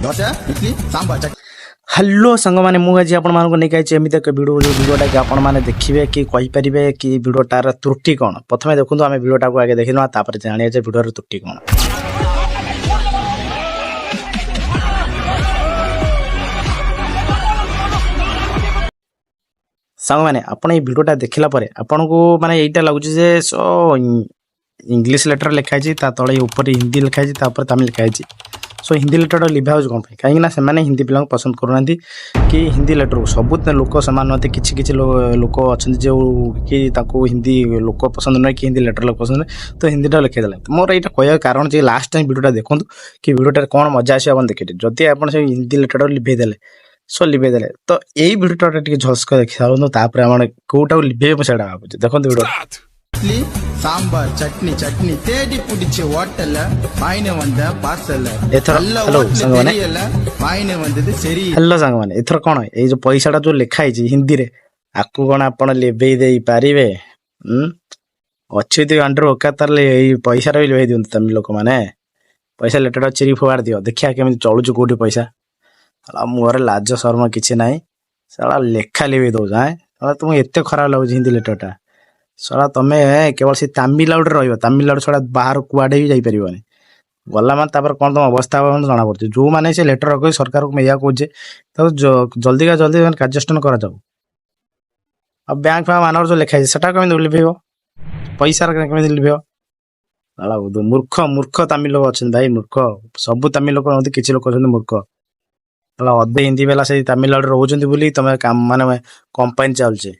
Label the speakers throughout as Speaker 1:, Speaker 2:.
Speaker 1: ଦୋସା ଇଡଲି ସାମ୍ବର ଚଟନି।
Speaker 2: Hello ସାଙ୍ଗମାନେ ମୁଁ ଆଜି ଆପଣମାନଙ୍କୁ ନେଇକି ଆସିଛି ଏମିତି ଏକ ଭିଡ଼ିଓ ଯେଉଁ ଭିଡ଼ିଓଟା କି ଆପଣମାନେ ଦେଖିବେ କି କହିପାରିବେ କି ଭିଡ଼ିଓଟାର ତ୍ରୁଟି କ'ଣ। ପ୍ରଥମେ ଦେଖନ୍ତୁ ଆମେ ଭିଡ଼ିଓଟାକୁ ଆଗେ ଦେଖିନେବା ତାପରେ ଜାଣିବା ଯେ ଭିଡ଼ିଓର ତ୍ରୁଟି କ'ଣ। ସାଙ୍ଗମାନେ ଆପଣ ଏଇ ଭିଡ଼ିଓଟା ଦେଖିଲା ପରେ ଆପଣଙ୍କୁ ମାନେ ଏଇଟା ଲାଗୁଛି ଯେ ଇଂଲିଶ ଲେଟର ଲେଖା ହେଇଛି ତା ତଳେ ଉପରେ ହିନ୍ଦୀ ଲେଖା ହେଇଛି ତାପରେ ତାମିଲ ଲେଖା ହେଇଛି। ସୋ ହିନ୍ଦୀ ଲେଟରଟା ଲିଭା ହେଉଛି କ'ଣ ପାଇଁ? କାହିଁକିନା ସେମାନେ ହିନ୍ଦୀ ପିଲାଙ୍କୁ ପସନ୍ଦ କରୁନାହାନ୍ତି କି ହିନ୍ଦୀ ଲେଟରକୁ ସବୁ ଲୋକ ସେମାନେ ନୁହନ୍ତି କିଛି କିଛି ଲୋକ ଅଛନ୍ତି ଯେଉଁ କି ତାଙ୍କୁ ହିନ୍ଦୀ ଲୋକ ପସନ୍ଦ ନୁହେଁ କି ହିନ୍ଦୀ ଲେଟର ଲୋକ ପସନ୍ଦ ନୁହେଁ ତ ହିନ୍ଦୀଟା ଲେଖେଇଦେଲେ। ମୋର ଏଇଟା କହିବାର କାରଣ ଯେ ଲାଷ୍ଟ ଟାଇମ୍ ଭିଡ଼ିଓଟା ଦେଖନ୍ତୁ କି ଭିଡ଼ିଓଟାରେ କ'ଣ ମଜା ଆସିବ ଆପଣ ଦେଖିବେ। ଯଦି ଆପଣ ସେ ହିନ୍ଦୀ ଲେଟରଟା ଲିଭେଇ ଦେଲେ ଲିଭେଇ ତ ଏଇ ଭିଡ଼ିଓଟା ଟିକେ ଝଲସ୍କ ଦେଖି ସାରନ୍ତୁ ତାପରେ ଆପଣ କୋଉଟାକୁ ଲିଭେଇବେ ମୁଁ ସେଇଟା ଭାବୁଛି। ଦେଖନ୍ତୁ ଭିଡ଼ିଓ।
Speaker 1: இட்லி சாம்பார் சட்னி சட்னி தேடி பிடிச்ச ஹோட்டல்ல வாயின வந்த பார்சல்ல
Speaker 2: हेलो साଙ୍ଗମାନେ
Speaker 1: தெரியல வாயின வந்தது சரி।
Speaker 2: हेलो ସାଙ୍ଗମାନେ ଏଥର କ'ଣ ଏଇ ଯୋଉ ପଇସାଟା ଯୋଉ ଲେଖା ହେଇଛି ହିନ୍ଦୀରେ ଆକୁ କ'ଣ ଆପଣ ଲିଭେଇ ଦେଇ ପାରିବେ? ଅଛି ଯଦି ଅଣ୍ଡର ଓକାତାରେ ଏଇ ପଇସାଟା ବି ଲିଭେଇ ଦିଅନ୍ତୁ ତମେ ଲୋକମାନେ। ପଇସା ଲେଟରଟା ଚିରି ଫୋପାଡ଼ି ଦିଅ ଦେଖିବା କେମିତି ଚଳୁଛୁ କୋଉଠି ପଇସା। ମୁହଁରେ ଲାଜ ଶର୍ମ କିଛି ନାହିଁ ଶଳା ଲେଖା ଲିଭେଇ ଦଉଛ। ତୁମକୁ ଏତେ ଖରାପ ଲାଗୁଛି ହିନ୍ଦୀ ଲେଟରଟା। ଶଳା ତମେ କେବଳ ସେ ତାମିଲନାଡୁରେ ରହିବ, ତାମିଲନାଡୁ ଛଡ଼ା ବାହାର କୁଆଡ଼େ ବି ଯାଇପାରିବନି। ଗଲା ମାନେ ତାପରେ କ'ଣ ତମ ଅବସ୍ଥା ହେବ ଜଣା ପଡୁଛି। ଯୋଉମାନେ ସେ ଲେଟର ରଖି ସରକାରକୁ ମୁଁ ଏଇଆ କହୁଛେ ତାକୁ ଜଲ୍ଦିକା ଜଲ୍ଦି କାର୍ଯ୍ୟାନୁଷ୍ଠାନ କରାଯାଉ। ଆଉ ବ୍ୟାଙ୍କ ଫ୍ୟାଙ୍କ ମାନଙ୍କର ଯୋଉ ଲେଖା ହେଇଛି ସେଟା କେମିତି ଲିଭେଇବ? ପଇସାର କେମିତି ଲିଭେଇବ? ମୂର୍ଖ ମୂର୍ଖ ତାମିଲ ଲୋକ ଅଛନ୍ତି ଭାଇ, ମୂର୍ଖ। ସବୁ ତାମିଲ ଲୋକ ନୁହନ୍ତି, କିଛି ଲୋକ ଅଛନ୍ତି ମୂର୍ଖ। ଅଧେ ହିନ୍ଦୀ ବାଲା ସେଇ ତାମିଲନାଡୁରେ ରହୁଛନ୍ତି ବୋଲି ତମେ ମାନେ କମ୍ପାନୀ ଚାଲୁଛି,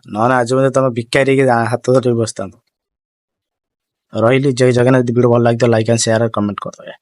Speaker 2: ନହେଲେ ଆଜି ମଧ୍ୟ ତମେ ଭିକାରୀ ହାତ ଧରି ବସିଥାନ୍ତ। ରହିଲି, ଜୟ ଜଗନ୍ନାଥ। ଭିଡ଼ିଓ ଭଲ ଲାଗିଥିବ ଲାଇକ୍ ଆଣ୍ଡ ସେୟାର କମେଣ୍ଟ କରିଦେବେ।